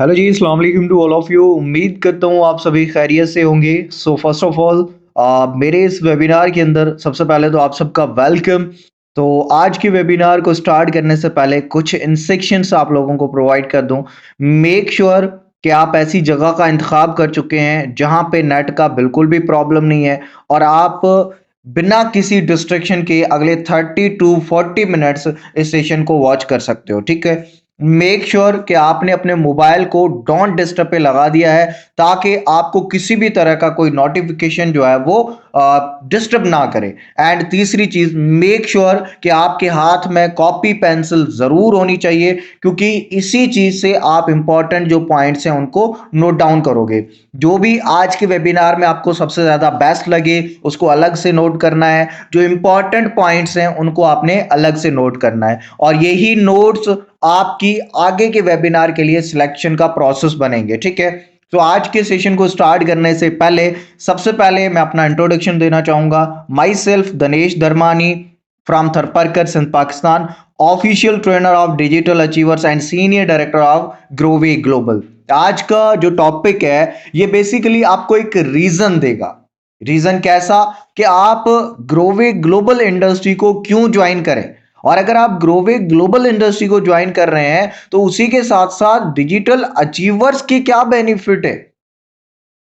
Hello जी, अस्सलाम वालेकुम to all of you. उम्मीद करता हूँ आप सभी खैरियत से होंगे। सो फर्स्ट ऑफ ऑल मेरे इस वेबिनार के अंदर सबसे पहले तो आप सबका वेलकम। तो आज के वेबिनार को स्टार्ट करने से पहले कुछ इंस्ट्रक्शंस आप लोगों को प्रोवाइड कर दूं। मेक श्योर कि आप ऐसी जगह का इंतखाब कर चुके हैं जहां पे नेट का बिल्कुल भी प्रॉब्लम नहीं है और आप बिना किसी डिस्ट्रैक्शन के अगले 30 to 40 मिनट्स इस सेशन को वॉच कर सकते हो। ठीक है, मेक श्योर कि आपने अपने मोबाइल को डोंट डिस्टर्ब पे लगा दिया है ताकि आपको किसी भी तरह का कोई नोटिफिकेशन जो है वो डिस्टर्ब ना करे। एंड तीसरी चीज, मेक श्योर कि आपके हाथ में कॉपी पेंसिल जरूर होनी चाहिए क्योंकि इसी चीज से आप इंपॉर्टेंट जो पॉइंट्स हैं उनको नोट डाउन करोगे। जो भी आज के वेबिनार में आपको सबसे ज्यादा बेस्ट लगे उसको अलग से नोट करना है, जो इंपॉर्टेंट पॉइंट्स हैं उनको आपने अलग से नोट करना है और यही नोट्स आपकी आगे के वेबिनार के लिए सिलेक्शन का प्रोसेस बनेंगे। ठीक है, तो आज के सेशन को स्टार्ट करने से पहले सबसे पहले मैं अपना इंट्रोडक्शन देना चाहूंगा। Myself Danesh Dharmani from Tharparkar Sindh Pakistan, official trainer of digital achievers and senior director of Grove Global. आज का जो टॉपिक है ये बेसिकली आपको एक रीजन देगा। रीजन कैसा कि आप ग्रोवे ग्लोबल इंडस्ट्री को क्यों ज्वाइन करें, और अगर आप ग्रोवे ग्लोबल इंडस्ट्री को ज्वाइन कर रहे हैं तो उसी के साथ साथ डिजिटल अचीवर्स के क्या बेनिफिट है।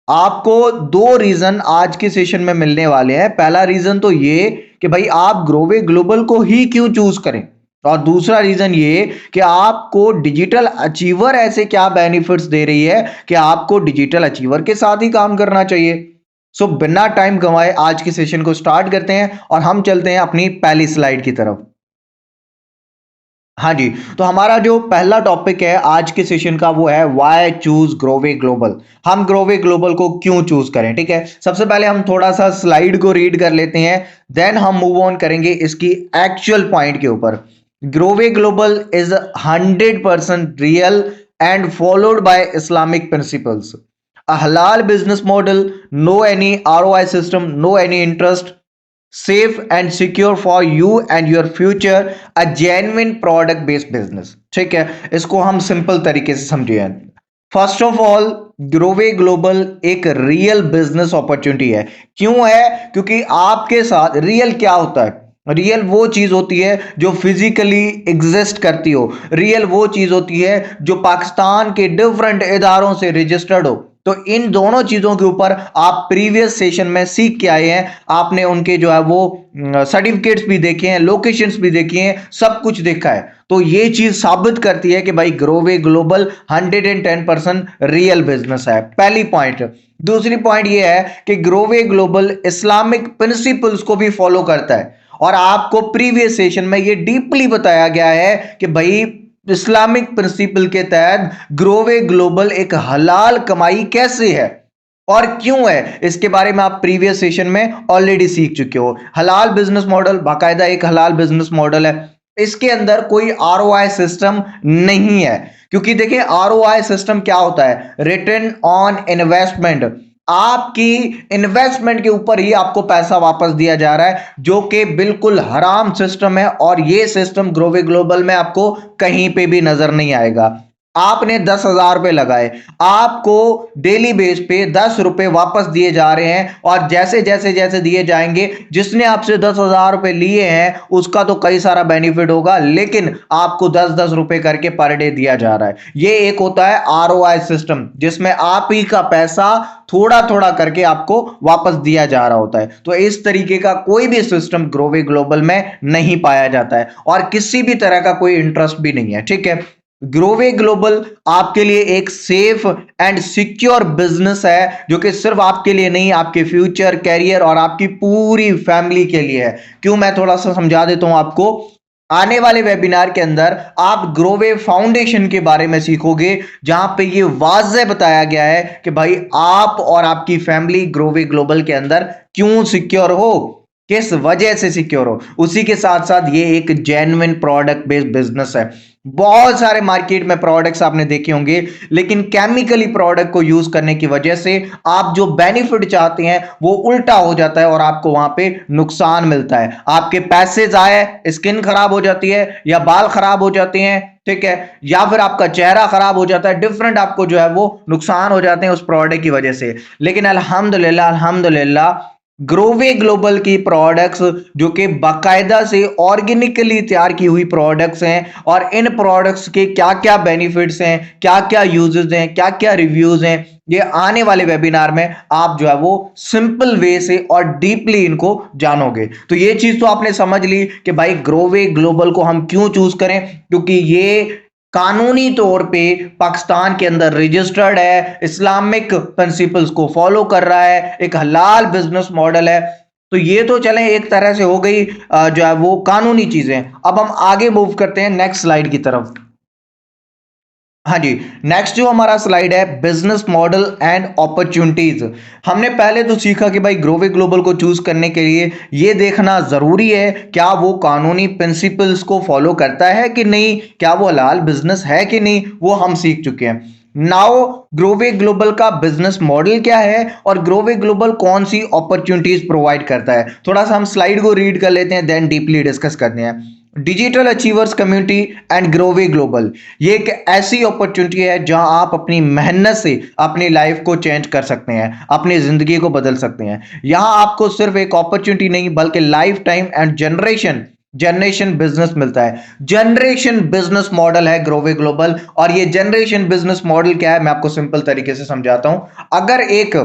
आपको दो रीजन आज के सेशन में मिलने वाले हैं। पहला रीजन तो ये कि भाई आप ग्रोवे ग्लोबल को ही क्यों चूज करें, और दूसरा रीजन ये कि आपको डिजिटल अचीवर ऐसे क्या बेनिफिट्स दे रही है कि आपको डिजिटल अचीवर के साथ ही काम करना चाहिए। सो बिना टाइम गंवाए आज के सेशन को स्टार्ट करते हैं और हम चलते हैं अपनी पहली स्लाइड की तरफ। हाँ जी, तो हमारा जो पहला टॉपिक है आज के सेशन का वो है व्हाई चूज ग्रोवे ग्लोबल। हम ग्रोवे ग्लोबल को क्यों चूज करें। ठीक है, सबसे पहले हम थोड़ा सा स्लाइड को रीड कर लेते हैं, देन हम मूव ऑन करेंगे इसकी एक्चुअल पॉइंट के ऊपर। Grove Global is 100% real and followed by Islamic principles, a halal business model, no any ROI system, no any interest, safe and secure for you and your future, a genuine product based business। ठीक है, इसको हम simple तरीके से समझिए। First of all, ग्रोवे global एक real business opportunity है। क्यों है? क्योंकि आपके साथ रियल क्या होता है? रियल वो चीज होती है जो फिजिकली एग्जिस्ट करती हो। रियल वो चीज होती है जो पाकिस्तान के डिफरेंट इदारों से रजिस्टर्ड हो। तो इन दोनों चीजों के ऊपर आप प्रीवियस सेशन में सीख के आए हैं। आपने उनके जो है वो सर्टिफिकेट्स भी देखे हैं, लोकेशंस भी देखी हैं, सब कुछ देखा है। तो ये चीज साबित करती है कि भाई ग्रोवे ग्लोबल 110% रियल बिजनेस है। पहली पॉइंट। दूसरी पॉइंट ये है कि ग्रोवे ग्लोबल इस्लामिक प्रिंसिपल्स को भी फॉलो करता है और आपको प्रीवियस सेशन में ये डीपली बताया गया है कि भाई इस्लामिक प्रिंसिपल के तहत ग्रोवे ग्लोबल एक हलाल कमाई कैसे है और क्यों है, इसके बारे में आप प्रीवियस सेशन में ऑलरेडी सीख चुके हो। हलाल बिजनेस मॉडल बाकायदा एक हलाल बिजनेस मॉडल है, इसके अंदर कोई आरओआई सिस्टम नहीं है। क्योंकि देखिए आरओआई सिस्टम क्या होता है? Return on investment. आपकी इन्वेस्टमेंट के ऊपर ही आपको पैसा वापस दिया जा रहा है, जो कि बिल्कुल हराम सिस्टम है और ये सिस्टम ग्रोवे ग्लोबल में आपको कहीं पे भी नजर नहीं आएगा। आपने 10,000 रुपए लगाए, आपको डेली बेस पे 10 रुपए वापस दिए जा रहे हैं और जैसे जैसे जैसे दिए जाएंगे, जिसने आपसे 10,000 रुपए लिए हैं उसका तो कई सारा बेनिफिट होगा, लेकिन आपको 10-10 रुपए करके पर डे दिया जा रहा है। ये एक होता है आरओआई सिस्टम जिसमें आप ही का पैसा थोड़ा थोड़ा करके आपको वापस दिया जा रहा होता है। तो इस तरीके का कोई भी सिस्टम ग्रोवे ग्लोबल में नहीं पाया जाता है और किसी भी तरह का कोई इंटरेस्ट भी नहीं है। ठीक है, ग्रोवे ग्लोबल आपके लिए एक सेफ एंड सिक्योर बिजनेस है जो कि सिर्फ आपके लिए नहीं, आपके फ्यूचर, कैरियर और आपकी पूरी फैमिली के लिए है। क्यों, मैं थोड़ा सा समझा देता हूं आपको। आने वाले वेबिनार के अंदर आप ग्रोवे फाउंडेशन के बारे में सीखोगे जहां पे ये वाज़ेह बताया गया है कि भाई आप और आपकी फैमिली ग्रोवे ग्लोबल के अंदर क्यों सिक्योर हो। किस वजह से सिक्योर हो। उसी के साथ साथ ये एक जेन्युइन प्रोडक्ट बेस्ड बिजनेस है। बहुत सारे मार्केट में प्रोडक्ट्स आपने देखे होंगे, लेकिन केमिकली प्रोडक्ट को यूज करने की वजह से आप जो बेनिफिट चाहते हैं वो उल्टा हो जाता है और आपको वहां पे नुकसान मिलता है। आपके पैसे जाए, स्किन खराब हो जाती है या बाल खराब हो जाते हैं, ठीक है, या फिर आपका चेहरा खराब हो जाता है, डिफरेंट आपको जो है वो नुकसान हो जाते हैं उस प्रोडक्ट की वजह से। लेकिन अल्हम्दुलिल्लाह अल्हम्दुलिल्लाह ग्रोवे ग्लोबल की प्रोडक्ट्स जो कि बाकायदा से ऑर्गेनिकली तैयार की हुई प्रोडक्ट्स हैं, और इन प्रोडक्ट्स के क्या क्या बेनिफिट्स हैं, क्या क्या यूजेस हैं, क्या क्या रिव्यूज हैं, ये आने वाले वेबिनार में आप जो है वो सिंपल वे से और डीपली इनको जानोगे। तो ये चीज तो आपने समझ ली कि भाई ग्रोवे ग्लोबल को हम क्यों चूज करें, क्योंकि ये कानूनी तौर पे पाकिस्तान के अंदर रजिस्टर्ड है, इस्लामिक प्रिंसिपल्स को फॉलो कर रहा है, एक हलाल बिजनेस मॉडल है। तो ये तो चले एक तरह से हो गई जो है वो कानूनी चीजें। अब हम आगे मूव करते हैं नेक्स्ट स्लाइड की तरफ। हाँ जी, नेक्स्ट जो हमारा स्लाइड है बिजनेस मॉडल एंड अपॉर्चुनिटीज। हमने पहले तो सीखा कि भाई ग्रोवे ग्लोबल को चूज करने के लिए ये देखना जरूरी है क्या वो कानूनी प्रिंसिपल्स को फॉलो करता है कि नहीं, क्या वो हलाल बिजनेस है कि नहीं, वो हम सीख चुके हैं। नाउ ग्रोवे ग्लोबल का बिजनेस मॉडल क्या है और ग्रोवे ग्लोबल कौन सी अपॉर्चुनिटीज प्रोवाइड करता है, थोड़ा सा हम स्लाइड को रीड कर लेते हैं, देन डीपली डिस्कस करते हैं। Digital achievers community and Grove Global, ये एक ऐसी अपॉर्चुनिटी है जहां आप अपनी मेहनत से अपनी लाइफ को चेंज कर सकते हैं, अपनी जिंदगी को बदल सकते हैं। यहां आपको सिर्फ एक अपॉर्चुनिटी नहीं बल्कि life time and generation generation business मिलता है। जनरेशन बिजनेस मॉडल है ग्रोवे ग्लोबल। और ये जनरेशन बिजनेस मॉडल क्या है मैं आपको सिंपल तरीके से समझाता हूं। अगर एक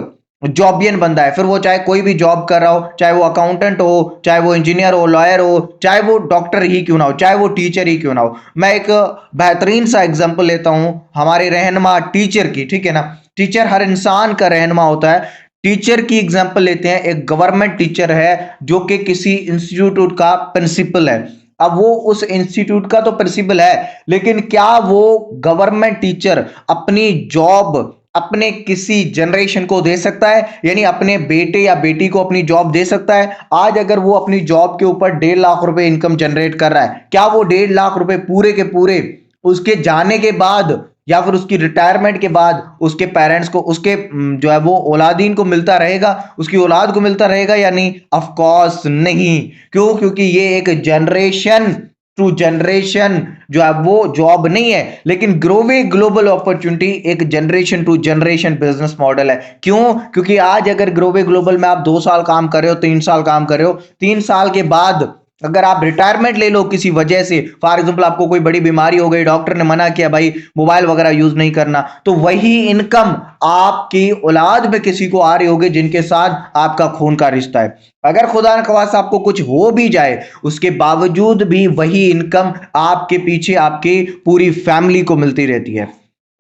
जॉबियन बंदा है, फिर वो चाहे कोई भी जॉब कर रहा हो, चाहे वो अकाउंटेंट हो, चाहे वो इंजीनियर हो, लॉयर हो, चाहे वो डॉक्टर ही क्यों ना हो, चाहे वो टीचर ही क्यों ना हो। मैं एक बेहतरीन सा एग्जांपल लेता हूं हमारे रहनुमा टीचर की, ठीक है ना। टीचर हर इंसान का रहनुमा होता है। टीचर की एग्जांपल लेते हैं, एक गवर्नमेंट टीचर है जो कि किसी इंस्टीट्यूट का प्रिंसिपल है। अब वो उस इंस्टीट्यूट का तो प्रिंसिपल है, लेकिन क्या वो गवर्नमेंट टीचर अपनी जॉब अपने किसी जनरेशन को दे सकता है, यानी अपने बेटे या बेटी को अपनी जॉब दे सकता है? आज अगर वो अपनी जॉब के ऊपर 1.5 लाख रुपए इनकम जनरेट कर रहा है, क्या वो 1.5 लाख रुपए पूरे के पूरे उसके जाने के बाद या फिर उसकी रिटायरमेंट के बाद उसके पेरेंट्स को, उसके जो है वो औलादीन को मिलता रहेगा, उसकी औलाद को मिलता रहेगा या नहीं? ऑफ कोर्स नहीं। क्यों? क्योंकि ये एक जनरेशन टू जनरेशन जो है वो जॉब नहीं है। लेकिन ग्रोवे ग्लोबल अपॉर्चुनिटी एक generation to generation business model है। क्यों? क्योंकि आज अगर ग्रोवे ग्लोबल में आप 2 साल काम कर रहे हो, 3 साल काम कर रहे हो, 3 साल के बाद अगर आप रिटायरमेंट ले लो किसी वजह से, फॉर एग्जांपल आपको कोई बड़ी बीमारी हो गई, डॉक्टर ने मना किया भाई मोबाइल वगैरह यूज नहीं करना, तो वही इनकम आपकी औलाद में किसी को आ रही होगी जिनके साथ आपका खून का रिश्ता है। अगर खुदा न ख्वास्ता आपको कुछ हो भी जाए, उसके बावजूद भी वही इनकम आपके पीछे आपकी पूरी फैमिली को मिलती रहती है।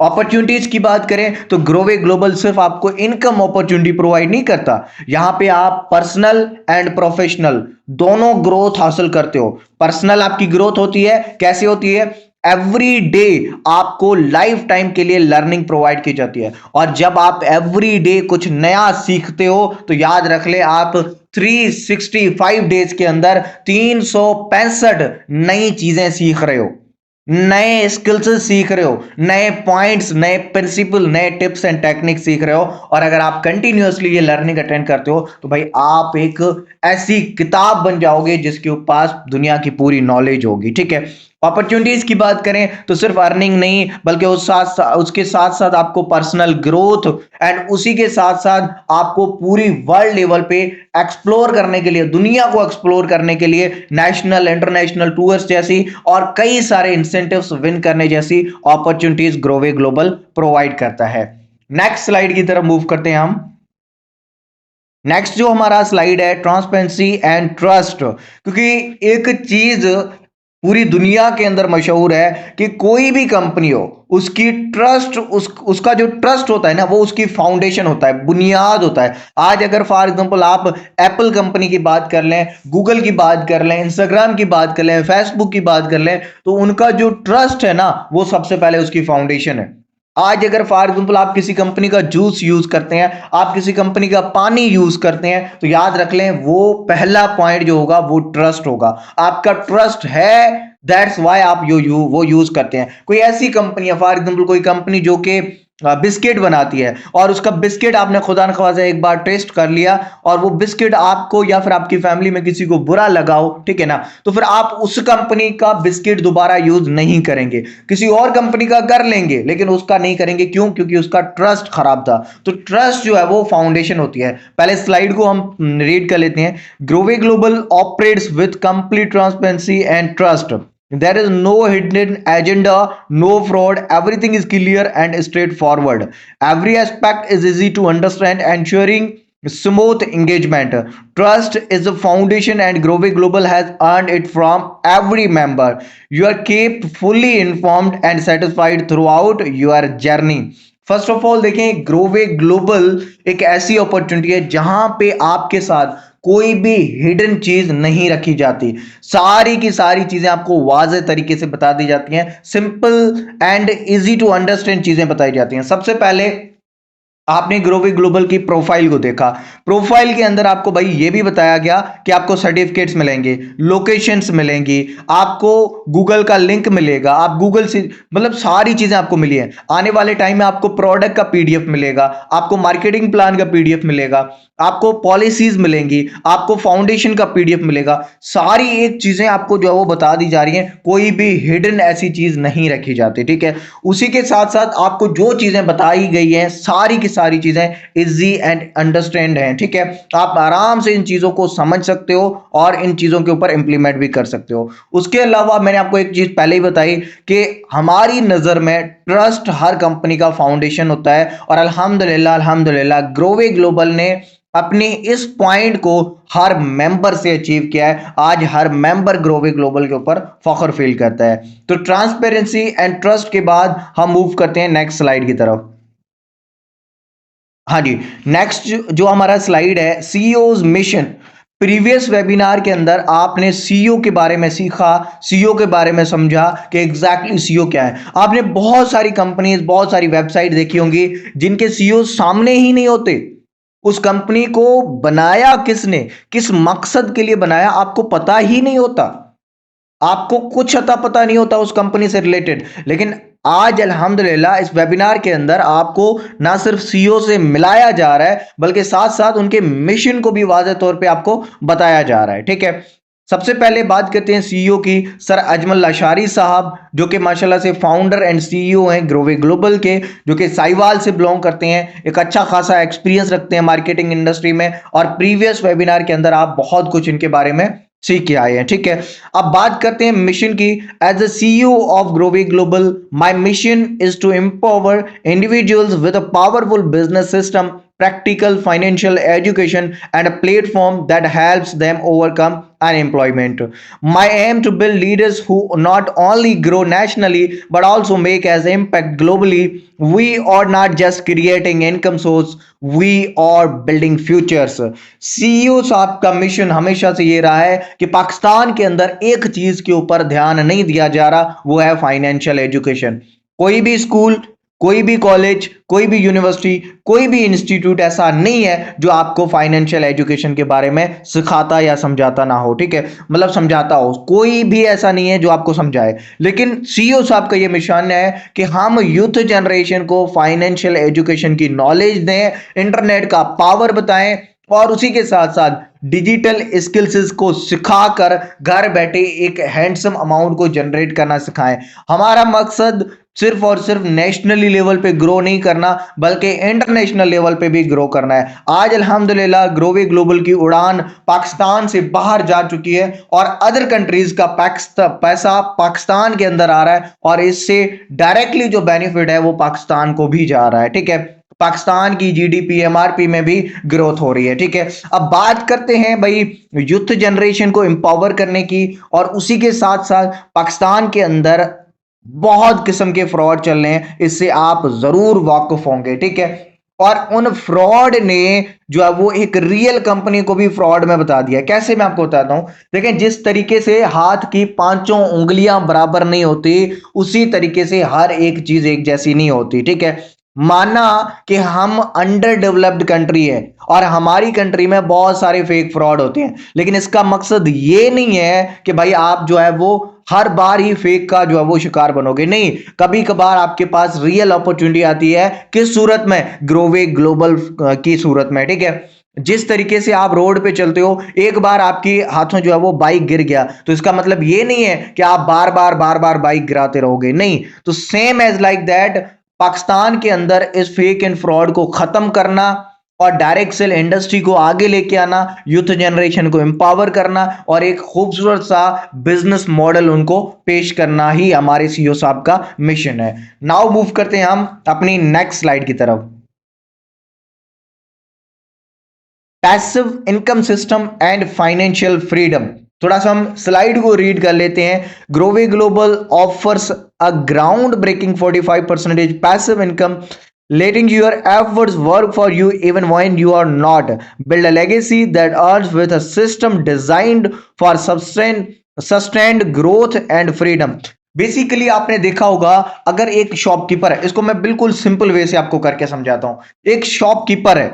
अपॉर्चुनिटीज की बात करें तो ग्रोवे ग्लोबल सिर्फ आपको इनकम अपॉर्चुनिटी प्रोवाइड नहीं करता, यहां पे आप पर्सनल एंड प्रोफेशनल दोनों ग्रोथ हासिल करते हो। पर्सनल आपकी ग्रोथ होती है, कैसे होती है? एवरी डे आपको लाइफ टाइम के लिए लर्निंग प्रोवाइड की जाती है, और जब आप एवरी डे कुछ नया सीखते हो तो याद रख ले आप 365 डेज के अंदर 365 नई चीजें सीख रहे हो, नए स्किल्स सीख रहे हो, नए पॉइंट्स, नए प्रिंसिपल, नए टिप्स एंड टेक्निक सीख रहे हो। और अगर आप कंटिन्यूअसली ये लर्निंग अटेंड करते हो तो भाई आप एक ऐसी किताब बन जाओगे जिसके पास दुनिया की पूरी नॉलेज होगी, ठीक है। अपॉर्चुनिटीज की बात करें तो सिर्फ अर्निंग नहीं बल्कि उसके साथ साथ आपको पर्सनल ग्रोथ एंड उसी के साथ साथ आपको पूरी वर्ल्ड लेवल पे एक्सप्लोर करने के लिए, दुनिया को एक्सप्लोर करने के लिए नेशनल इंटरनेशनल टूर्स जैसी और कई सारे इंसेंटिव्स विन करने जैसी अपॉर्चुनिटीज ग्रोवे ग्लोबल प्रोवाइड करता है। नेक्स्ट स्लाइड की तरफ मूव करते हैं हम। नेक्स्ट जो हमारा स्लाइड है ट्रांसपेरेंसी एंड ट्रस्ट, क्योंकि एक चीज पूरी दुनिया के अंदर मशहूर है कि कोई भी कंपनी हो उसकी ट्रस्ट उसका जो ट्रस्ट होता है ना वो उसकी फाउंडेशन होता है, बुनियाद होता है। आज अगर फॉर एग्जांपल आप एप्पल कंपनी की बात कर लें, गूगल की बात कर लें, इंस्टाग्राम की बात कर लें, फेसबुक की बात कर लें, तो उनका जो ट्रस्ट है ना वो सबसे पहले उसकी फाउंडेशन है। आज अगर फॉर एग्जाम्पल आप किसी कंपनी का जूस यूज करते हैं, आप किसी कंपनी का पानी यूज करते हैं, तो याद रख लें वो पहला पॉइंट जो होगा वो ट्रस्ट होगा। आपका ट्रस्ट है, दैट्स वाई आप वो यूज करते हैं। कोई ऐसी कंपनी है, फॉर एग्जाम्पल कोई कंपनी जो कि बिस्किट बनाती है, और उसका बिस्किट आपने खुदा न ख्वाजा एक बार टेस्ट कर लिया और वो बिस्किट आपको या फिर आपकी फैमिली में किसी को बुरा लगाओ, ठीक है ना, तो फिर आप उस कंपनी का बिस्किट दोबारा यूज नहीं करेंगे, किसी और कंपनी का कर लेंगे लेकिन उसका नहीं करेंगे। क्यों? क्योंकि उसका ट्रस्ट खराब था। तो ट्रस्ट जो है वो फाउंडेशन होती है। पहले स्लाइड को हम रीड कर लेते हैं। Grove Global operates with complete transparency and trust. There is no hidden agenda, no fraud. Everything is clear and straightforward. Every aspect is easy to understand, ensuring smooth engagement. Trust is the foundation, and Grove Global has earned it from every member. You are kept fully informed and satisfied throughout your journey. First of all देखें, ग्रोवे global एक ऐसी opportunity है जहां पे आपके साथ कोई भी हिडन चीज नहीं रखी जाती। सारी की सारी चीजें आपको वाज़ेह तरीके से बता दी जाती हैं, simple and easy to understand चीजें बताई जाती हैं। सबसे पहले आपने ग्रोवे ग्लोबल की प्रोफाइल को देखा। प्रोफाइल के अंदर आपको भाई ये भी बताया गया कि आपको सर्टिफिकेट्स मिलेंगे, लोकेशंस मिलेंगी, आपको गूगल का लिंक मिलेगा, आप गूगल से मतलब सारी चीजें आपको मिली है। आने वाले टाइम में आपको प्रोडक्ट का पीडीएफ मिलेगा, आपको मार्केटिंग प्लान का पीडीएफ मिलेगा, आपको पॉलिसीज मिलेंगी, आपको फाउंडेशन का पीडीएफ मिलेगा। सारी एक चीजें आपको जो है वो बता दी जा रही हैं, कोई भी हिडन ऐसी चीज नहीं रखी जाती, ठीक है। उसी के साथ साथ आपको जो चीजें बताई गई हैं सारी की सारी चीजें इजी एंड अंडरस्टैंड हैं, ठीक है। आप आराम से इन चीजों को समझ सकते हो और इन चीजों के ऊपर इंप्लीमेंट भी कर सकते हो। उसके अलावा मैंने आपको एक चीज पहले ही बताई कि हमारी नजर में ट्रस्ट हर कंपनी का फाउंडेशन होता है, और अल्हम्दुलिल्लाह अल्हम्दुलिल्लाह ग्रोवे ग्लोबल ने अपनी इस पॉइंट को हर मेंबर से अचीव किया है। आज हर मेंबर ग्रोवे ग्लोबल के ऊपर फख्र फील करता है। तो ट्रांसपेरेंसी एंड ट्रस्ट के बाद हम मूव करते हैं नेक्स्ट स्लाइड की तरफ। हाँ जी, नेक्स्ट जो हमारा स्लाइड है, सीईओज मिशन। प्रीवियस वेबिनार के अंदर आपने सीईओ के बारे में सीखा, सीईओ के बारे में समझा कि एग्जैक्टली सीईओ क्या है। आपने बहुत सारी कंपनीज, बहुत सारी वेबसाइट देखी होंगी जिनके सीईओ सामने ही नहीं होते। उस कंपनी को बनाया किसने, किस मकसद के लिए बनाया, आपको पता ही नहीं होता, आपको कुछ अता पता नहीं होता उस कंपनी से रिलेटेड। लेकिन आज अल्हम्दुलिल्लाह इस वेबिनार के अंदर आपको ना सिर्फ सीईओ से मिलाया जा रहा है बल्कि साथ साथ उनके मिशन को भी वाज़ेह तौर पे आपको बताया जा रहा है, ठीक है। सबसे पहले बात करते हैं सीईओ की। सर अजमल लाशारी साहब, जो कि माशाल्लाह से फाउंडर एंड सीईओ हैं ग्रोवे ग्लोबल के, जो कि साहिवाल से बिलोंग करते हैं, एक अच्छा खासा एक्सपीरियंस रखते हैं मार्केटिंग इंडस्ट्री में, और प्रीवियस वेबिनार के अंदर आप बहुत कुछ इनके बारे में सीख के आए हैं, ठीक है। अब बात करते हैं मिशन की। As a CEO of Grove Global, my mission is to empower individuals with a powerful business system, practical financial education, and a platform that helps them overcome unemployment. My aim to build leaders who not only grow nationally but also make as impact globally. We are not just creating income source, we are building futures. CEO साहब का mission हमेशा से ये रहा है कि पाकिस्तान के अंदर एक चीज के ऊपर ध्यान नहीं दिया जा रहा, वो है फाइनेंशियल एजुकेशन। कोई भी स्कूल, कोई भी कॉलेज, कोई भी यूनिवर्सिटी, कोई भी इंस्टीट्यूट ऐसा नहीं है जो आपको फाइनेंशियल एजुकेशन के बारे में सिखाता या समझाता ना हो, ठीक है, मतलब समझाता हो। कोई भी ऐसा नहीं है जो आपको समझाए। लेकिन सीईओ साहब का ये मिशन है कि हम यूथ जनरेशन को फाइनेंशियल एजुकेशन की नॉलेज दें, इंटरनेट का पावर बताएं, और उसी के साथ साथ डिजिटल स्किल्स को सिखाकर घर बैठे एक हैंडसम अमाउंट को जनरेट करना सिखाएं। हमारा मकसद सिर्फ और सिर्फ नेशनली लेवल पे ग्रो नहीं करना बल्कि इंटरनेशनल लेवल पे भी ग्रो करना है। आज अल्हम्दुलिल्लाह ग्रोवे ग्लोबल की उड़ान पाकिस्तान से बाहर जा चुकी है और अदर कंट्रीज का पैसा पाकिस्तान के अंदर आ रहा है, और इससे डायरेक्टली जो बेनिफिट है वो पाकिस्तान को भी जा रहा है, ठीक है। पाकिस्तान की जीडीपी, एमआरपी में भी ग्रोथ हो रही है, ठीक है। अब बात करते हैं भाई यूथ जनरेशन को एम्पावर करने की, और उसी के साथ साथ पाकिस्तान के अंदर बहुत किस्म के फ्रॉड चल रहे हैं, इससे आप जरूर वाकिफ होंगे, ठीक है। और उन फ्रॉड ने जो है वो एक रियल कंपनी को भी फ्रॉड में बता दिया। कैसे, मैं आपको बताता हूं। देखें, जिस तरीके से हाथ की पांचों उंगलियां बराबर नहीं होती, उसी तरीके से हर एक चीज एक जैसी नहीं होती, ठीक है। माना कि हम अंडर डेवलप्ड कंट्री है और हमारी कंट्री में बहुत सारे फेक फ्रॉड होते हैं, लेकिन इसका मकसद ये नहीं है कि भाई आप जो है वो हर बार ही फेक का जो है वो शिकार बनोगे। नहीं, कभी कभार आपके पास रियल अपॉर्चुनिटी आती है। किस सूरत में? ग्रोवे ग्लोबल की सूरत में, ठीक है। जिस तरीके से आप रोड पे चलते हो, एक बार आपके हाथों जो है वो बाइक गिर गया, तो इसका मतलब ये नहीं है कि आप बार बार बाइक गिराते रहोगे। नहीं, तो same as like that, Pakistan के अंदर इस फेक एंड फ्रॉड को खत्म करना और डायरेक्ट सेल इंडस्ट्री को आगे लेके आना, यूथ जनरेशन को एम्पावर करना और एक खूबसूरत सा बिजनेस मॉडल उनको पेश करना ही हमारे सीईओ साहब का मिशन है। नाउ मूव करते हैं हम अपनी नेक्स्ट स्लाइड की तरफ। Passive income system and financial freedom. थोड़ा सा हम स्लाइड को रीड कर लेते हैं। Grove Global offers a ground breaking 45% passive income, letting your efforts work for you even when you are not. Build a legacy that earns with a system designed for sustained growth and freedom. Basically आपने देखा होगा, अगर एक shopkeeper है, इसको मैं बिल्कुल simple way से आपको करके समझाता हूं। एक शॉपकीपर है,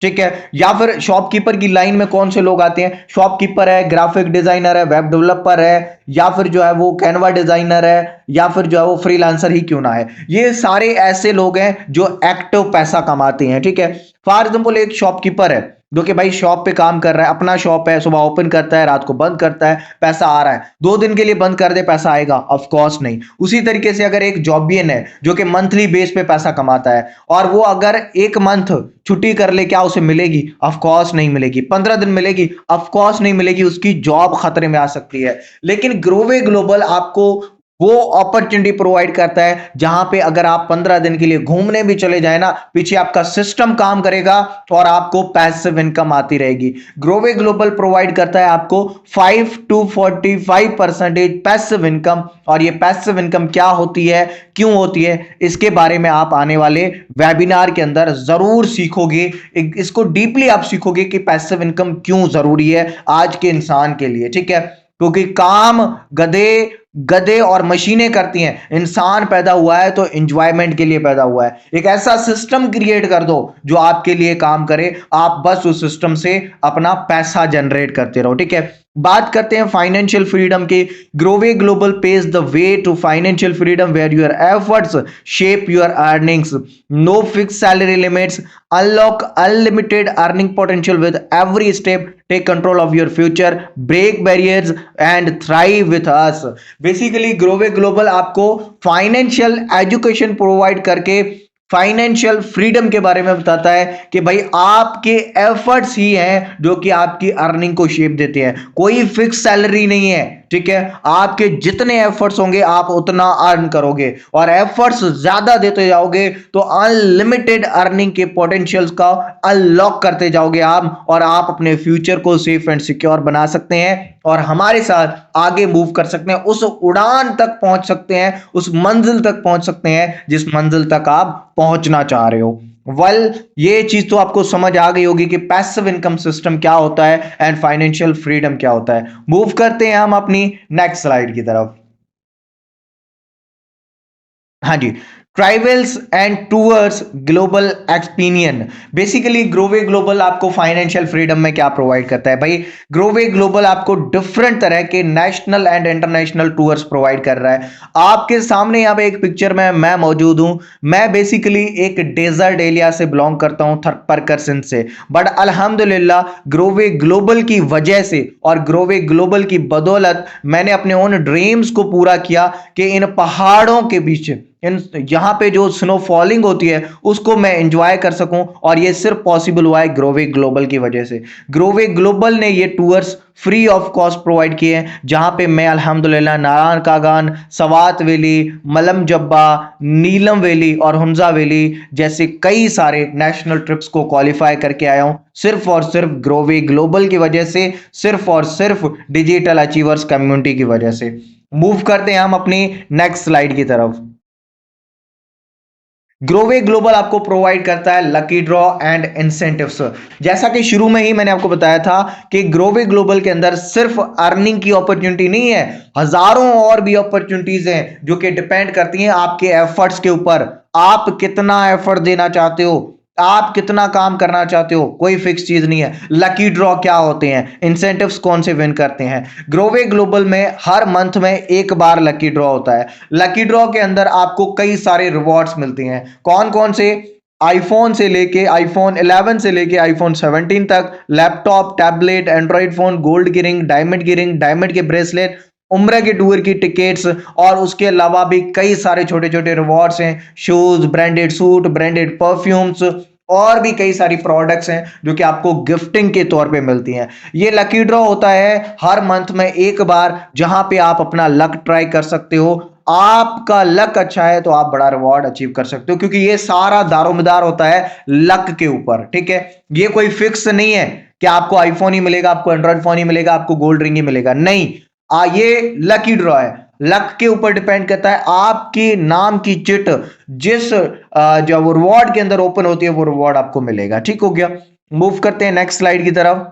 ठीक है, या फिर शॉपकीपर की लाइन में कौन से लोग आते हैं? शॉपकीपर है, ग्राफिक डिजाइनर है, वेब डेवलपर है, या फिर जो है वो कैनवा डिजाइनर है, या फिर जो है वो फ्रीलांसर ही क्यों ना है। ये सारे ऐसे लोग हैं जो एक्टिव पैसा कमाते हैं, ठीक है। फॉर एग्जाम्पल, एक शॉपकीपर है जो कि भाई शॉप पे काम कर रहा है, अपना शॉप है, सुबह ओपन करता है, रात को बंद करता है, पैसा आ रहा है। 2 दिन के लिए बंद कर दे, पैसा आएगा? ऑफ कोर्स नहीं। उसी तरीके से अगर एक जॉबियन है जो कि मंथली बेस पे पैसा कमाता है, और वो अगर एक मंथ छुट्टी कर ले, क्या उसे मिलेगी? ऑफ कोर्स नहीं मिलेगी। 15 दिन मिलेगी? ऑफ कोर्स नहीं मिलेगी, उसकी जॉब खतरे में आ सकती है। लेकिन ग्रोवे ग्लोबल आपको वो अपॉर्चुनिटी प्रोवाइड करता है जहां पे अगर आप 15 दिन के लिए घूमने भी चले जाए ना, पीछे आपका सिस्टम काम करेगा और आपको पैसिव इनकम आती रहेगी। ग्रोवे ग्लोबल प्रोवाइड करता है आपको 5 to 45% पैसिव इनकम। और ये पैसिव इनकम क्या होती है, क्यों होती है, इसके बारे में आप आने वाले वेबिनार के अंदर जरूर सीखोगे। इसको डीपली आप सीखोगे कि पैसिव इनकम क्यों जरूरी है आज के इंसान के लिए, ठीक है। क्योंकि काम गधे गधे और मशीनें करती हैं, इंसान पैदा हुआ है तो एंजॉयमेंट के लिए पैदा हुआ है। एक ऐसा सिस्टम क्रिएट कर दो जो आपके लिए काम करे, आप बस उस सिस्टम से अपना पैसा जनरेट करते रहो, ठीक है। बात करते हैं फाइनेंशियल फ्रीडम की। Grove Global paves the way to financial freedom where your efforts shape your earnings, no fix salary limits, unlock unlimited earning potential with every step, take control of your future, break barriers and thrive with us. Basically Grove Global आपको financial education provide करके financial freedom के बारे में बताता है कि भाई आपके एफर्ट्स ही हैं जो कि आपकी अर्निंग को शेप देते हैं। कोई फिक्स सैलरी नहीं है, ठीक है। आपके जितने एफर्ट्स होंगे आप उतना अर्न करोगे, और एफर्ट्स ज्यादा देते जाओगे तो अनलिमिटेड अर्निंग के पोटेंशियल्स का अनलॉक करते जाओगे आप, और आप अपने फ्यूचर को सेफ एंड सिक्योर बना सकते हैं और हमारे साथ आगे मूव कर सकते हैं, उस उड़ान तक पहुंच सकते हैं, उस मंजिल तक पहुंच सकते हैं जिस मंजिल तक आप पहुंचना चाह रहे हो। ये चीज तो आपको समझ आ गई होगी कि पैसिव इनकम सिस्टम क्या होता है एंड फाइनेंशियल फ्रीडम क्या होता है। मूव करते हैं हम अपनी नेक्स्ट स्लाइड की तरफ। हाँ जी, travels and tours global experience. Basically Grove Global आपको फाइनेंशियल फ्रीडम में क्या प्रोवाइड करता है भाई? ग्रोवे ग्लोबल आपको डिफरेंट तरह के national and international tours provide कर रहा है। आपके सामने यहाँ पे एक पिक्चर में मैं मौजूद हूँ। मैं बेसिकली एक डेजर्ट एरिया से बिलोंग करता हूँ, थरपरकर सिंध से, बट अल्हम्दुलिल्लाह ग्रोवे ग्लोबल की वजह से और ग्रोवे ग्लोबल की बदौलत मैंने अपने उन ड्रीम्स को पूरा किया कि इन पहाड़ों के बीच इन यहाँ पे जो स्नोफॉलिंग होती है उसको मैं एंजॉय कर सकूं, और ये सिर्फ पॉसिबल हुआ है ग्रोवे ग्लोबल की वजह से। ग्रोवे ग्लोबल ने ये tours free of cost provide किए हैं, जहां पे मैं अल्हम्दुलिल्लाह नारायण कागान, सवात वैली, मलम जब्बा, नीलम वैली और हुंजा वैली जैसे कई सारे नेशनल ट्रिप्स को क्वालिफाई करके आया हूं, सिर्फ और सिर्फ ग्रोवे ग्लोबल की वजह से, सिर्फ और सिर्फ डिजिटल अचीवर्स कम्युनिटी की वजह से। मूव करते हैं हम अपनी नेक्स्ट स्लाइड की तरफ। ग्रोवे ग्लोबल आपको प्रोवाइड करता है लकी ड्रॉ एंड इंसेंटिव्स। जैसा कि शुरू में ही मैंने आपको बताया था कि ग्रोवे ग्लोबल के अंदर सिर्फ अर्निंग की अपॉर्चुनिटी नहीं है, हजारों और भी अपॉर्चुनिटीज हैं जो कि डिपेंड करती हैं आपके एफर्ट्स के ऊपर। आप कितना एफर्ट देना चाहते हो, आप कितना काम करना चाहते हो, कोई फिक्स चीज नहीं है। लकी ड्रॉ क्या होते हैं, इंसेंटिव्स कौन से विन करते हैं। ग्रोवे ग्लोबल में हर मंथ में एक बार लकी ड्रॉ होता है। लकी ड्रॉ के अंदर आपको कई सारे रिवॉर्ड्स मिलते हैं। कौन कौन से, आईफोन से लेके आईफोन 11 से लेके आईफोन 17 तक, laptop, tablet, Android phone, gold की रिंग, डायमंड के ब्रेसलेट, उम्र के टूर की टिकट्स, और उसके अलावा भी कई सारे छोटे छोटे रिवॉर्ड्स हैं, shoes, branded suit, branded perfumes, और भी कई सारी प्रोडक्ट्स हैं जो कि आपको गिफ्टिंग के तौर पे मिलती हैं। ये लकी ड्रॉ होता है हर मंथ में एक बार, जहां पे आप अपना लक ट्राई कर सकते हो। आपका लक अच्छा है तो आप बड़ा रिवॉर्ड अचीव कर सकते हो, क्योंकि ये सारा दारोमदार होता है लक के ऊपर, ठीक है। ये कोई फिक्स नहीं है कि आपको आईफोन ही मिलेगा, आपको एंड्रॉइड फोन ही मिलेगा, आपको गोल्ड रिंग ही मिलेगा, नहीं। ये लकी ड्रॉ है, लक के ऊपर डिपेंड करता है। आपके नाम की चिट जिस जो वो रिवॉर्ड के अंदर ओपन होती है वो रिवॉर्ड आपको मिलेगा। ठीक हो गया, मूव करते हैं नेक्स्ट स्लाइड की तरफ।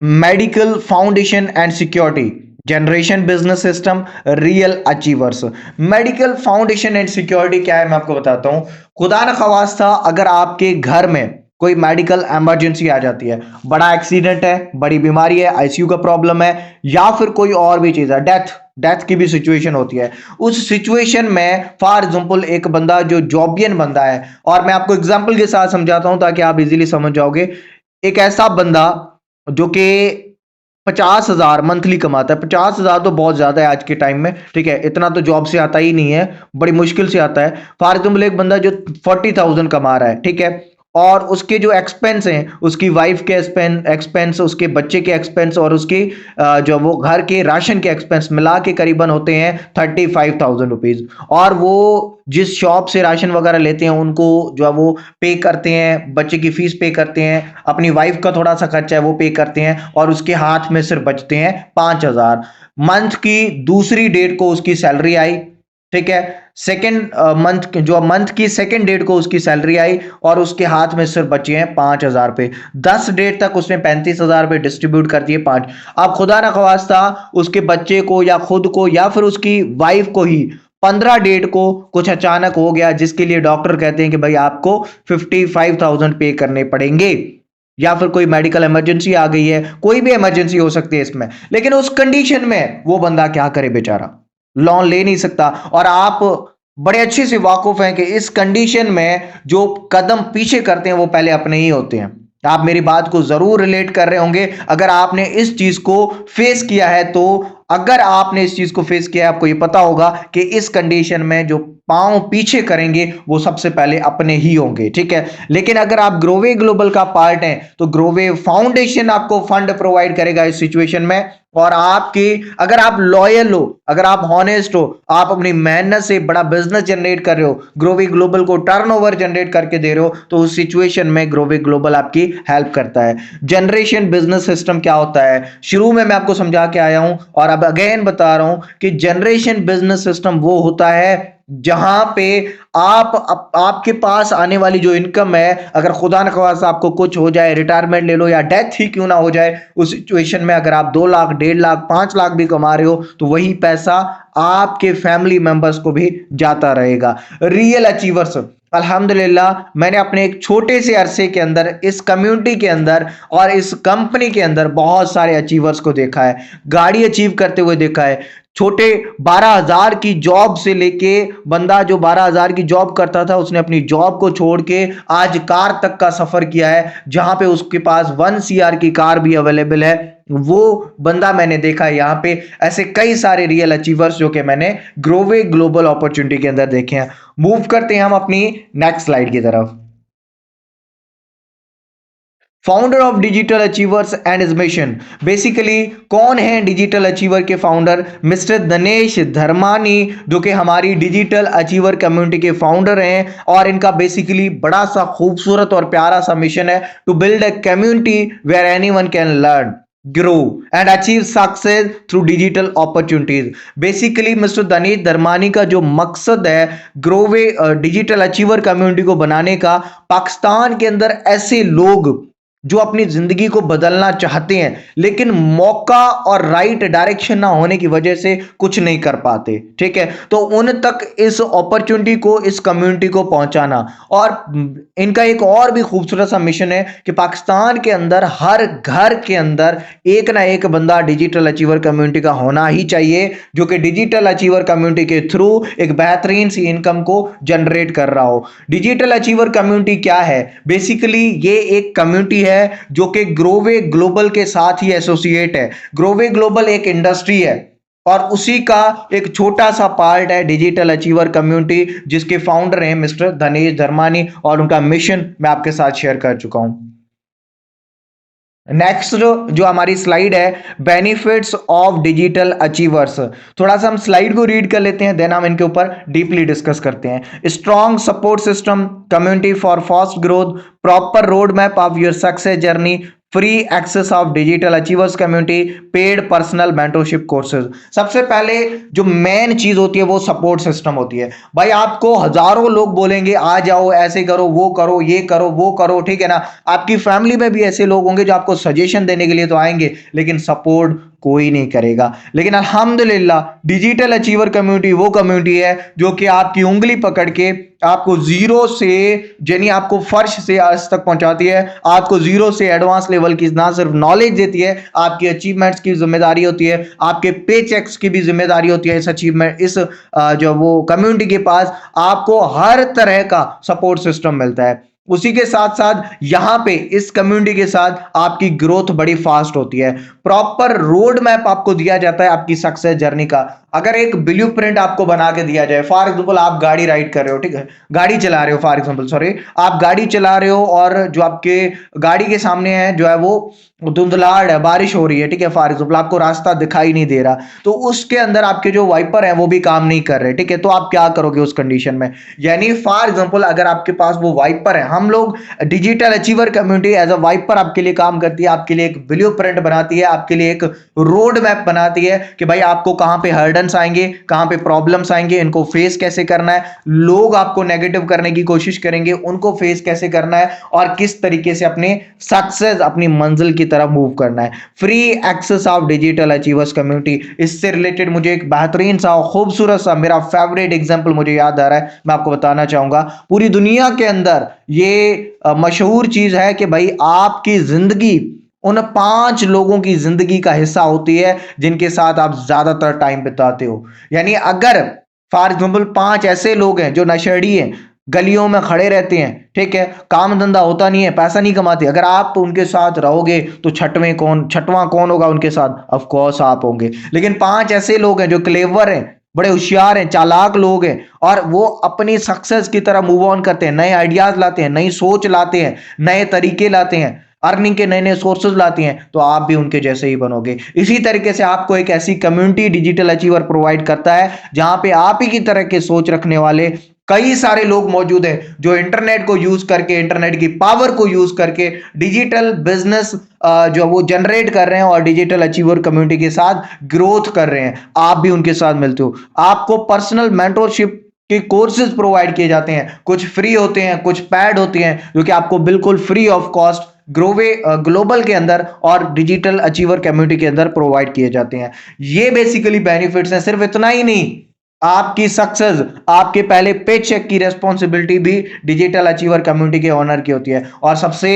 Medical foundation and security, generation business system, real achievers. Medical foundation and security क्या है मैं आपको बताता हूं। खुदा न खवास्ता अगर आपके घर में कोई मेडिकल इमरजेंसी आ जाती है, बड़ा एक्सीडेंट है, बड़ी बीमारी है, आईसीयू का प्रॉब्लम है, या फिर कोई और भी चीज है, डेथ डेथ की भी सिचुएशन होती है। उस सिचुएशन में फॉर एग्जांपल एक बंदा जो जॉबियन बंदा है, और मैं आपको एग्जांपल के साथ समझाता हूं ताकि आप इजीली समझ जाओगे। एक ऐसा बंदा जो कि 50,000 मंथली कमाता है। 50,000 तो बहुत ज्यादा है आज के टाइम में, ठीक है, इतना तो जॉब से आता ही नहीं है, बड़ी मुश्किल से आता है। फॉर एग्जाम्पल एक बंदा जो 40,000 कमा रहा है, ठीक है, और उसके जो एक्सपेंस हैं, उसकी वाइफ के एक्सपेंस, उसके बच्चे के एक्सपेंस, और उसके जो वो घर के राशन के एक्सपेंस मिला के करीबन होते हैं 35,000 रुपीज। और वो जिस शॉप से राशन वगैरह लेते हैं उनको जो है वो पे करते हैं, बच्चे की फीस पे करते हैं, अपनी वाइफ का थोड़ा सा खर्चा है वो पे करते हैं, और उसके हाथ में सिर्फ बचते हैं 5,000। मंथ की दूसरी डेट को उसकी सैलरी आई, ठीक है, सेकेंड मंथ की सेकेंड डेट को उसकी सैलरी आई, और उसके हाथ में सिर्फ बचे हैं 5,000 रुपए। 10 डेट तक उसने 35,000 रुपए डिस्ट्रीब्यूट कर दिए, 5। अब खुदा ना खवास्ता उसके बच्चे को या खुद को या फिर उसकी वाइफ को ही 15 डेट को कुछ अचानक हो गया, जिसके लिए डॉक्टर कहते हैं कि भाई आपको 55,000 पे करने पड़ेंगे, या फिर कोई मेडिकल इमरजेंसी आ गई है, कोई भी इमरजेंसी हो सकती है इसमें। लेकिन उस कंडीशन में वो बंदा क्या करे बेचारा, लोन ले नहीं सकता। और आप बड़े अच्छे से वाकुफ हैं कि इस कंडीशन में जो कदम पीछे करते हैं वो पहले अपने ही होते हैं। आप मेरी बात को जरूर रिलेट कर रहे होंगे अगर आपने इस चीज को फेस किया है तो। अगर आपने इस चीज को फेस किया है, आपको ये पता होगा कि इस कंडीशन में जो पांव पीछे करेंगे वो सबसे पहले अपने ही होंगे, ठीक है। लेकिन अगर आप ग्रोवे ग्लोबल का पार्ट हैं तो ग्रोवे फाउंडेशन आपको फंड प्रोवाइड करेगा इस सिचुएशन में। और आपकी, अगर आप लॉयल हो, अगर आप हॉनेस्ट हो, आप अपनी मेहनत से बड़ा बिजनेस जनरेट कर रहे हो, ग्रोवे ग्लोबल को टर्नओवर जनरेट करके दे रहे हो, तो उस सिचुएशन में ग्रोवे ग्लोबल आपकी हेल्प करता है। जनरेशन बिजनेस सिस्टम क्या होता है, शुरू में मैं आपको समझा के आया हूं और अब अगेन बता रहा हूं कि जनरेशन बिजनेस सिस्टम वो होता है जहां पे आपके पास आने वाली जो इनकम है, अगर खुदा न ख्वास्ता आपको कुछ हो जाए, रिटायरमेंट ले लो या डेथ ही क्यों ना हो जाए, उस सिचुएशन में अगर आप 2 लाख, 1.5 लाख, 5 लाख भी कमा रहे हो तो वही पैसा आपके फैमिली मेंबर्स को भी जाता रहेगा। रियल अचीवर्स, अल्हम्दुलिल्लाह मैंने अपने एक छोटे से अरसे के अंदर इस कम्युनिटी के अंदर और इस कंपनी के अंदर बहुत सारे अचीवर्स को देखा है, गाड़ी अचीव करते हुए देखा है। छोटे 12,000 की जॉब से लेके, बंदा जो 12,000 की जॉब करता था उसने अपनी जॉब को छोड़ के आज कार तक का सफर किया है, जहां पे उसके पास 1 CR की कार भी अवेलेबल है। वो बंदा मैंने देखा है यहाँ पे। ऐसे कई सारे रियल अचीवर्स जो कि मैंने ग्रोवे ग्लोबल अपॉर्चुनिटी के अंदर देखे हैं। मूव करते हैं हम अपनी नेक्स्ट स्लाइड की तरफ। Founder of digital achievers and is mission, basically कौन है डिजिटल अचीवर के फाउंडर, मिस्टर दिनेश धर्मानी, जो कि हमारी डिजिटल अचीवर कम्युनिटी के फाउंडर हैं। और इनका बेसिकली बड़ा सा खूबसूरत और प्यारा सा मिशन है, to build a community where anyone can learn. grow and achieve success through digital opportunities. Basically mister Danish Dharmani का जो मकसद है ग्रोवे डिजिटल अचीवर कम्युनिटी को बनाने का, पाकिस्तान के अंदर ऐसे लोग जो अपनी जिंदगी को बदलना चाहते हैं लेकिन मौका और राइट डायरेक्शन ना होने की वजह से कुछ नहीं कर पाते, ठीक है, तो उन तक इस अपॉर्चुनिटी को, इस कम्युनिटी को पहुंचाना। और इनका एक और भी खूबसूरत सा मिशन है कि पाकिस्तान के अंदर हर घर के अंदर एक ना एक बंदा डिजिटल अचीवर कम्युनिटी का होना ही चाहिए, जो कि डिजिटल अचीवर कम्युनिटी के थ्रू एक बेहतरीन सी इनकम को जनरेट कर रहा हो। डिजिटल अचीवर कम्युनिटी क्या है? बेसिकली ये एक कम्युनिटी है जो कि ग्रोवे ग्लोबल के साथ ही एसोसिएट है। ग्रोवे ग्लोबल एक इंडस्ट्री है और उसी का एक छोटा सा पार्ट है डिजिटल अचीवर कम्युनिटी, जिसके फाउंडर हैं मिस्टर दनीश धर्मानी, और उनका मिशन मैं आपके साथ शेयर कर चुका हूं। नेक्स्ट जो हमारी स्लाइड है, बेनिफिट्स ऑफ डिजिटल अचीवर्स, थोड़ा सा हम स्लाइड को रीड कर लेते हैं, देन हम इनके ऊपर डीपली डिस्कस करते हैं। Strong support system, community for fast growth, proper road map of your success journey, free access of digital achievers community, paid personal mentorship courses. सबसे पहले जो मेन चीज होती है वो सपोर्ट सिस्टम होती है। भाई आपको हजारों लोग बोलेंगे आ जाओ, ऐसे करो, वो करो, ये करो, वो करो, ठीक है ना। आपकी फैमिली में भी ऐसे लोग होंगे जो आपको सजेशन देने के लिए तो आएंगे, लेकिन सपोर्ट कोई नहीं करेगा। लेकिन अल्हम्दुलिल्लाह डिजिटल अचीवर कम्युनिटी वो कम्युनिटी है जो कि आपकी उंगली पकड़ के आपको जीरो से, यानी आपको फर्श से आज तक पहुंचाती है, आपको जीरो से एडवांस लेवल की ना सिर्फ नॉलेज देती है, आपकी अचीवमेंट्स की जिम्मेदारी होती है, आपके पे चेक्स की भी जिम्मेदारी होती है। इस अचीवमेंट, इस जो वो कम्युनिटी के पास आपको हर तरह का सपोर्ट सिस्टम मिलता है। उसी के साथ साथ यहां पे इस कम्युनिटी के साथ आपकी ग्रोथ बड़ी फास्ट होती है। प्रॉपर रोड मैप आपको दिया जाता है आपकी सक्सेस जर्नी का। अगर एक ब्लूप्रिंट आपको बना के दिया जाए, फॉर एग्जांपल आप गाड़ी राइड कर रहे हो, ठीक है, गाड़ी चला रहे हो, फॉर एग्जांपल सॉरी, आप गाड़ी चला रहे हो और जो आपके गाड़ी के सामने है जो है वो धुंधलाहट है, बारिश हो रही है, ठीक है, फॉर एग्जांपल आपको रास्ता दिखाई नहीं दे रहा, तो उसके अंदर आपके जो वाइपर है वो भी काम नहीं कर रहे, ठीक है, तो आप क्या करोगे उस कंडीशन में? यानी फॉर एग्जांपल अगर आपके पास वो वाइपर है, हम लोग digital achiever community as a wiper आपके लिए काम करती है, आपके लिए एक ब्लूप्रिंट बनाती है, आपके लिए एक रोड मैप बनाती है कि भाई आपको कहां पे हर्डन्स आएंगे, कहां पे प्रॉब्लम्स आएंगे, इनको फेस कैसे करना है, लोग आपको नेगेटिव करने की कोशिश करेंगे, उनको फेस कैसे करना है, और किस तरीके से अपने सक्सेस, अपनी मंजिल की तरफ मूव करना है। Free access of digital achievers community, इससे रिलेटेड मुझे एक बेहतरीन सा खूबसूरत सा मेरा फेवरेट एग्जांपल मुझे याद आ रहा है, मैं आपको बताना चाहूंगा। पूरी दुनिया के अंदर ये मशहूर चीज है कि भाई आपकी जिंदगी उन 5 लोगों की जिंदगी का हिस्सा होती है जिनके साथ आप ज्यादातर टाइम बिताते हो। यानी अगर फॉर एग्जाम्पल 5 ऐसे लोग हैं जो नशेड़ी हैं, गलियों में खड़े रहते हैं, ठीक है, काम धंधा होता नहीं है, पैसा नहीं कमाते, अगर आप उनके साथ रहोगे तो छठवां कौन होगा उनके साथ? ऑफ कोर्स आप होंगे। लेकिन 5 ऐसे लोग हैं जो क्लेवर हैं, बड़े होशियार हैं, चालाक लोग हैं, और वो अपनी सक्सेस की तरह मूव ऑन करते हैं, नए आइडियाज लाते हैं, नई सोच लाते हैं, नए तरीके लाते हैं, अर्निंग के नए नए सोर्सेज लाती हैं, तो आप भी उनके जैसे ही बनोगे। इसी तरीके से आपको एक ऐसी कम्युनिटी डिजिटल अचीवर प्रोवाइड करता है जहां पे आप ही की तरह के सोच रखने वाले कई सारे लोग मौजूद हैं जो इंटरनेट को यूज करके, इंटरनेट की पावर को यूज करके डिजिटल बिजनेस जो वो जनरेट कर रहे हैं और डिजिटल अचीवर कम्युनिटी के साथ ग्रोथ कर रहे हैं। आप भी उनके साथ मिलते हो। आपको पर्सनल मेंटरशिप के कोर्सेज प्रोवाइड किए जाते हैं, कुछ फ्री होते हैं, कुछ पैड होते हैं, जो कि आपको बिल्कुल फ्री ऑफ कॉस्ट ग्रोवे ग्लोबल के अंदर और डिजिटल अचीवर कम्युनिटी के अंदर प्रोवाइड किए जाते हैं। ये बेसिकली बेनिफिट्स हैं। सिर्फ इतना ही नहीं, आपकी सक्सेस, आपके पहले पे चेक की रेस्पॉन्सिबिलिटी भी डिजिटल अचीवर कम्युनिटी के ओनर की होती है। और सबसे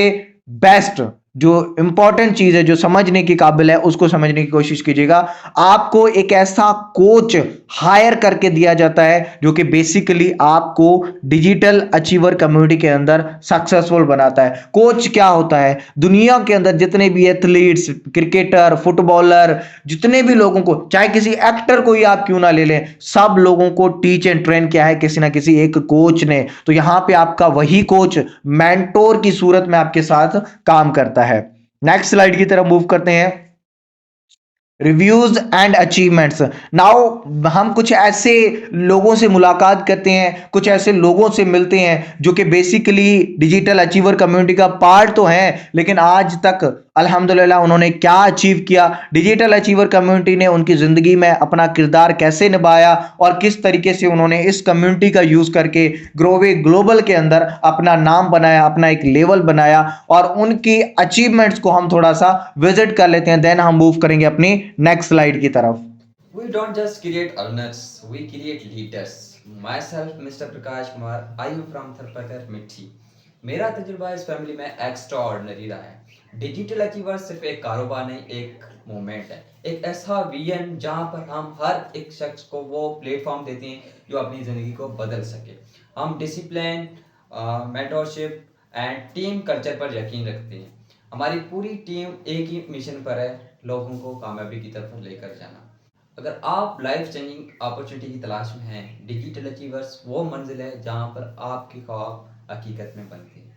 बेस्ट जो इंपॉर्टेंट चीज है, जो समझने की काबिल है, उसको समझने की कोशिश कीजिएगा। आपको एक ऐसा कोच हायर करके दिया जाता है जो कि बेसिकली आपको डिजिटल अचीवर कम्युनिटी के अंदर सक्सेसफुल बनाता है। कोच क्या होता है? दुनिया के अंदर जितने भी एथलीट्स, क्रिकेटर, फुटबॉलर, जितने भी लोगों को, चाहे किसी एक्टर को ही आप क्यों ना ले लें, सब लोगों को टीच एंड ट्रेन किया है किसी ना किसी एक कोच ने। तो यहां पे आपका वही कोच मेंटोर की सूरत में आपके साथ काम करता है। नेक्स्ट स्लाइड की तरफ मूव करते हैं। Reviews and achievements. नाउ हम कुछ ऐसे लोगों से मुलाकात करते हैं, कुछ ऐसे लोगों से मिलते हैं जो कि बेसिकली डिजिटल अचीवर कम्युनिटी का पार्ट तो हैं, लेकिन आज तक अल्हम्दुलिल्लाह उन्होंने क्या अचीव किया, डिजिटल अचीवर कम्युनिटी ने उनकी ज़िंदगी में अपना किरदार कैसे निभाया और किस तरीके से उन्होंने इस कम्युनिटी का यूज़ करके ग्रोवे ग्लोबल के अंदर अपना नाम बनाया, अपना एक लेवल बनाया, और उनकी अचीवमेंट्स को हम थोड़ा सा विजिट कर लेते हैं। देन हम मूव करेंगे अपनी नेक्स्ट स्लाइड की तरफ। We don't just create earners, we create leaders. Myself, Mr. Prakash Kumar, I am from Tharpakar Mithi. मेरा तजुर्बा इस फैमिली में एक्स्ट्रा ऑर्डिनरी रहा है। डिजिटल अचीवर सिर्फ एक कारोबार नहीं, एक मूवमेंट है, एक ऐसा विजन जहां पर हम हर एक शख्स को वो प्लेटफॉर्म देते हैं जो अपनी ज़िंदगी को बदल सके। हम discipline, mentorship and team culture पर यकीन रखते हैं। हमारी पूरी टीम एक ही मिशन पर है, लोगों को कामयाबी की तरफ लेकर जाना। अगर आप लाइफ चेंजिंग अपॉर्चुनिटी की तलाश में हैं, डिजिटल अचीवर्स वो मंजिल है जहां पर आपके ख्वाब हकीकत में बनते हैं।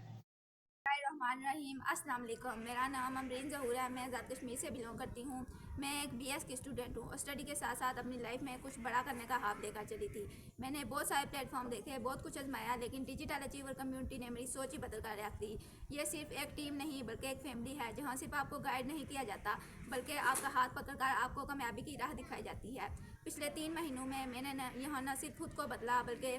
रहीम अस्सलाम वालेकुम। मेरा नाम अमरीन ज़हूर है। मैं आज़ाद कश्मीर से बिलोंग करती हूँ। मैं एक बीएस की स्टूडेंट हूँ और स्टडी के साथ साथ अपनी लाइफ में कुछ बड़ा करने का ख्वाब लेकर चली थी। मैंने बहुत सारे प्लेटफॉर्म देखे, बहुत कुछ आजमाया, लेकिन डिजिटल अचीवर कम्युनिटी ने मेरी सोच ही बदल कर रख दी। ये सिर्फ एक टीम नहीं बल्कि एक फैमिली है, जहाँ सिर्फ आपको गाइड नहीं किया जाता बल्कि आपका हाथ पकड़कर आपको कामयाबी की राह दिखाई जाती है। पिछले 3 महीनों में मैंने यहाँ न सिर्फ खुद को बदला बल्कि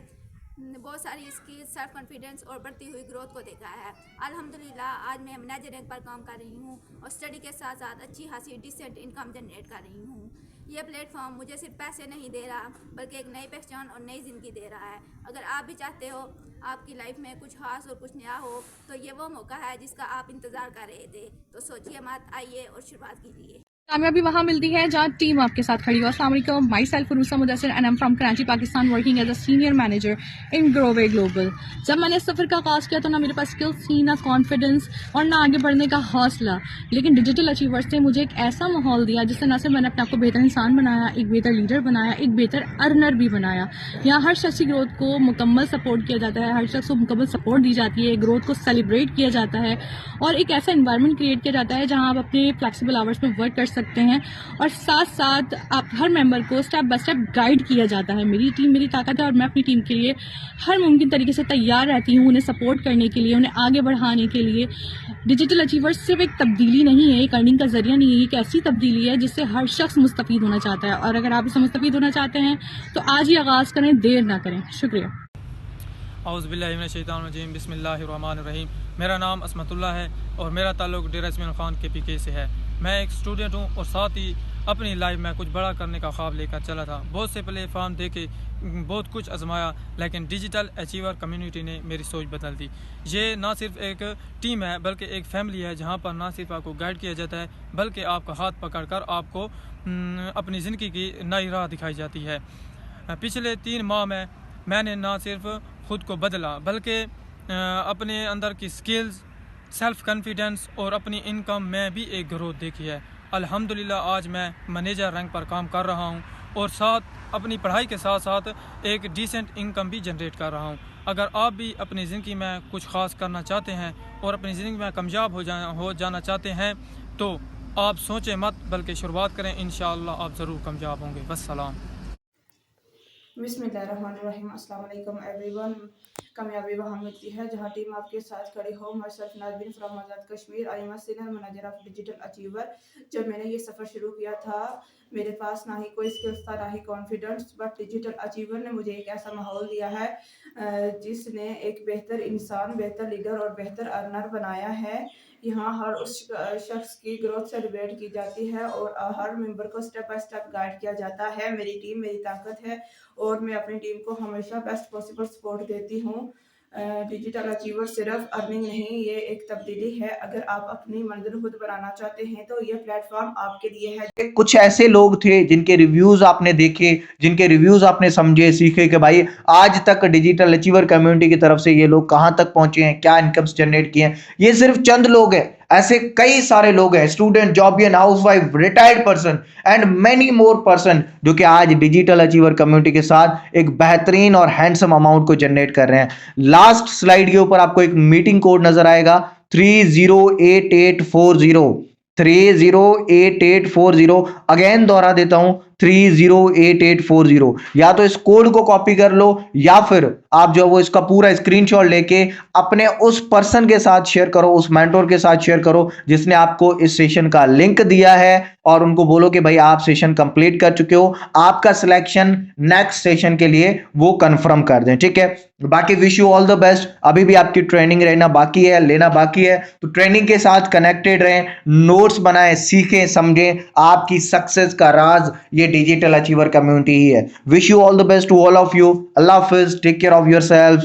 बहुत सारी स्किल, सेल्फ कॉन्फिडेंस और बढ़ती हुई ग्रोथ को देखा है। अल्हम्दुलिल्लाह आज मैं मैनेजर रैंक पर काम कर रही हूँ और स्टडी के साथ साथ अच्छी खासी डिसेंट इनकम जनरेट कर रही हूँ। ये प्लेटफॉर्म मुझे सिर्फ पैसे नहीं दे रहा बल्कि एक नई पहचान और नई ज़िंदगी दे रहा है। अगर आप भी चाहते हो आपकी लाइफ में कुछ खास और कुछ नया हो तो ये वो मौका है जिसका आप इंतज़ार कर रहे थे। तो सोचिए मत, आइए और शुरुआत कीजिए। कामयाबी वहाँ मिलती है जहाँ टीम आपके साथ खड़ी हो। अस्सलाम वालेकुम, myself Farusa Mudassir and I am from Karachi Pakistan, working as a senior manager in Grove Global. जब मैंने इस सफ़र का आगाज़ किया तो ना मेरे पास स्किल्स थी, ना कॉन्फिडेंस और ना आगे बढ़ने का हौसला, लेकिन डिजिटल अचीवर्स ने मुझे एक ऐसा माहौल दिया जिससे ना सिर्फ मैंने अपने आप को बेहतर इंसान बनाया, एक बेहतर लीडर बनाया, एक बेहतर अर्नर भी बनाया। यहाँ हर शख्स की ग्रोथ को मुकम्मल सपोर्ट किया जाता है, हर शख्स को मुकम्मल सपोर्ट दी जाती है, ग्रोथ को सेलिब्रेट किया जाता है और एक ऐसा इन्वायरमेंट क्रिएट किया जाता है जहाँ आप अपने फ्लेक्सिबल आवर्स में वर्क कर सकते हैं और साथ साथ आप हर मेंबर को स्टेप बाय स्टेप गाइड किया जाता है। मेरी टीम मेरी ताकत है और मैं अपनी टीम के लिए हर मुमकिन तरीके से तैयार रहती हूँ, उन्हें सपोर्ट करने के लिए, उन्हें आगे बढ़ाने के लिए। डिजिटल अचीवर्स सिर्फ एक तब्दीली नहीं है, एक अर्निंग का जरिया नहीं है, एक ऐसी तब्दीली है जिससे हर शख्स मुस्तफीद होना चाहता है और अगर आप इससे मुस्तफीद होना चाहते हैं तो आज ही आगाज़ करें, देर ना करें। शुक्रिया। औज़ुबिल्लाहि मिनश्शैतानिर्रजीम, बिस्मिल्लाहिर्रहमानिर्रहीम। मेरा नाम असमतुल्ला है और मेरा ताल्लुक़ डेरा इस्माइल खान KPK से है। मैं एक स्टूडेंट हूँ और साथ ही अपनी लाइफ में कुछ बड़ा करने का ख्वाब लेकर चला था। बहुत से प्लेटफॉर्म देखे, बहुत कुछ आजमाया, लेकिन डिजिटल अचीवर कम्युनिटी ने मेरी सोच बदल दी। ये ना सिर्फ एक टीम है बल्कि एक फैमिली है जहाँ पर ना सिर्फ आपको गाइड किया जाता है बल्कि आपका हाथ पकड़कर आपको अपनी ज़िंदगी की नई राह दिखाई जाती है। पिछले 3 माह में मैंने ना सिर्फ ख़ुद को बदला बल्कि अपने अंदर की स्किल्स, सेल्फ कॉन्फिडेंस और अपनी इनकम में भी एक ग्रोथ देखी है। अल्हम्दुलिल्लाह आज मैं मैनेजर रैंक पर काम कर रहा हूं और साथ अपनी पढ़ाई के साथ साथ एक डिसेंट इनकम भी जनरेट कर रहा हूं। अगर आप भी अपनी ज़िंदगी में कुछ ख़ास करना चाहते हैं और अपनी ज़िंदगी में कामयाब हो जाना चाहते हैं तो आप सोचें मत बल्कि शुरुआत करें, इंशाअल्लाह आप ज़रूर कामयाब होंगे। वस्सलाम। बिस्मिल्लाहिर्रहमानिर्रहीम। अस्सलाम वालेकुम एवरीवन। कामयाबी वहाँ मिलती है जहाँ टीम आपके साथ खड़ी हो। माई सेल्फ नाज़रीन from Azad Kashmir, I am senior manager of digital achiever. जब मैंने ये सफ़र शुरू किया था मेरे पास ना ही कोई स्किल्स था ना ही कॉन्फिडेंस, बट डिजिटल अचीवर ने मुझे एक ऐसा माहौल दिया है जिसने एक बेहतर इंसान, बेहतर लीडर और बेहतर अर्नर बनाया है। यहाँ हर उस शख्स की ग्रोथ सेलिब्रेट की जाती है और हर मेंबर को स्टेप बाय स्टेप गाइड किया जाता है। मेरी टीम मेरी ताकत है और मैं अपनी टीम को हमेशा बेस्ट पॉसिबल सपोर्ट देती हूँ। डिजिटल अचीवर सिर्फ अर्निंग नहीं, ये एक तब्दीली है। अगर आप अपनी मंजिल खुद बनाना चाहते हैं तो ये प्लेटफॉर्म आपके लिए है। कुछ ऐसे लोग थे जिनके रिव्यूज आपने देखे, जिनके रिव्यूज आपने समझे, सीखे कि भाई आज तक डिजिटल अचीवर कम्युनिटी की तरफ से ये लोग कहाँ तक पहुंचे हैं, क्या इनकम्स जनरेट किए हैं। ये सिर्फ चंद लोग हैं, ऐसे कई सारे लोग हैं, स्टूडेंट, जॉबियन, housewife, retired person and many more person, जो कि आज डिजिटल अचीवर कम्युनिटी के साथ एक बेहतरीन और हैंडसम अमाउंट को जनरेट कर रहे हैं। लास्ट स्लाइड के ऊपर आपको एक मीटिंग कोड नजर आएगा 308840, 308840। अगेन दोहरा देता हूं, 308840। या तो इस कोड को कॉपी कर लो या फिर आप जो वो इसका पूरा स्क्रीनशॉट लेके अपने उस पर्सन के साथ शेयर करो, उस मेंटोर के साथ शेयर करो जिसने आपको इस सेशन का लिंक दिया है, और उनको बोलो कि भाई आप सेशन कंप्लीट कर चुके हो, आपका सिलेक्शन नेक्स्ट सेशन के लिए वो कंफर्म कर दें। ठीक है, बाकी wish you all the best. अभी भी आपकी ट्रेनिंग लेना बाकी है, तो ट्रेनिंग के साथ कनेक्टेड रहें, नोट्स बनाएं, सीखें, समझें। आपकी सक्सेस का राज ये डिजिटल अचीवर कम्युनिटी ही है। Wish you all the best to all of you. अल्लाह हाफिज, टेक केयर ऑफ योरसेल्फ।